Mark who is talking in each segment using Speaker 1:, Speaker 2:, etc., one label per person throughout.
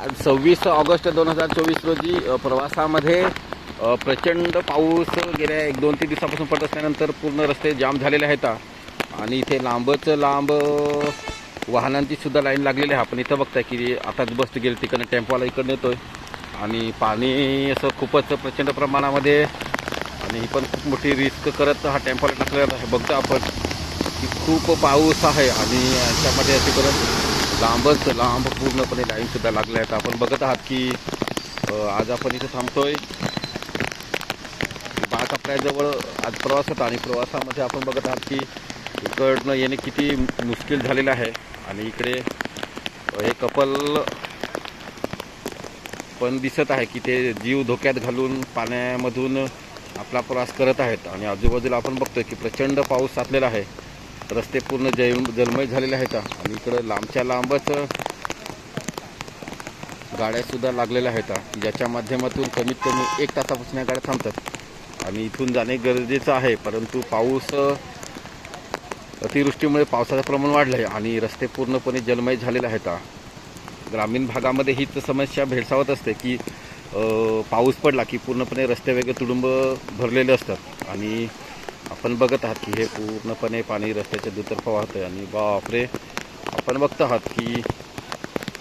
Speaker 1: आज 26 ऑगस्ट 2024 रोजी प्रवासामध्ये प्रचंड पाऊस गेल्या 1-2-3 दिवसापासून पडत असल्यानंतर पूर्ण रस्ते जाम झालेले आहेत आणि इथे लांबच लांब वाहनांची सुद्धा लाईन लागलेली आहे. आपण इथं बघताय की आताच बस गेली तिकडनं टेम्पोला इकडे येतोय आणि पाणी असं खूपच प्रचंड प्रमाणामध्ये आणि ही पण खूप मोठी रिस्क करत हा टेम्पोला टाकलेला आहे. बघतो आपण की खूप पाऊस आहे आणि याच्यामध्ये असे करत लांबच लांब पूर्णपणे लाईन सुद्धा लागल्या आहेत. आपण बघत आहात की आज आपण इथे थांबतोय बाळकापड्याजवळ आज प्रवास होता आणि प्रवासामध्ये आपण बघत आहात की इकडनं येणे किती मुश्किल झालेलं आहे आणि इकडे हे कपल पण दिसत आहे की ते जीव धोक्यात घालून पाण्यामधून आपला प्रवास करत आहेत आणि आजूबाजूला आपण बघतोय की प्रचंड पाऊस साचलेला आहे. रस्ते पूर्ण जलमय झालेले आहेत आणि इकडं लांबच्या लांबच गाड्यासुद्धा लागलेल्या आहेत ज्याच्या माध्यमातून कमीत कमी 1 तासापासून या गाड्या थांबतात आणि इथून जाणे गरजेचं आहे. परंतु पाऊस अतिवृष्टीमुळे पावसाचं प्रमाण वाढलं आहे आणि रस्ते पूर्णपणे जलमय झालेले आहेत. ग्रामीण भागामध्ये हीच समस्या भेडसावत असते की पाऊस पडला की पूर्णपणे रस्ते वगैरे तुडुंब भरलेले असतात आणि आपण बघत आहात की हे पूर्णपणे पाणी रस्त्याच्या दुतर्फा वाहतंय आणि बापरे आपण बघत आहात की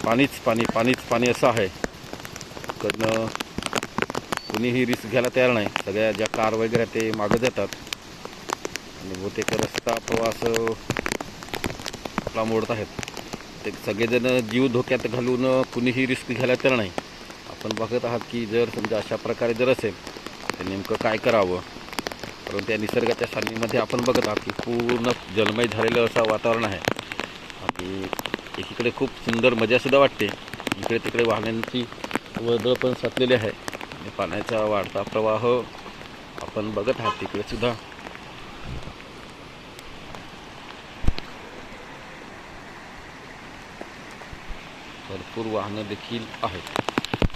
Speaker 1: पाणीच पाणी पाणीच पाणी असं आहे. कडनं कुणीही रिस्क घ्यायला तयार नाही. सगळ्या ज्या कार वगैरे ते मागं जातात आणि बहुतेक रस्ता प्रवास आपला मोडत आहेत. ते सगळेजण जीव धोक्यात घालून कुणीही रिस्क घ्यायला तयार नाही. आपण बघत आहात की जर समजा अशा प्रकारे जर असेल तर नेमकं काय करावं. परंतु त्या निसर्गाच्या सान्निध्यामध्ये आपण बघत आहात की पूर्ण जलमय झालेलं असं वातावरण आहे आणि एकीकडे खूप सुंदर मजासुद्धा वाटते. इकडे तिकडे वाहनांची वर्दळ पण साचलेली आहे आणि पाण्याचा वाढता प्रवाह आपण बघत आहात. तिकडे सुद्धा भरपूर वाहनं देखील आहेत.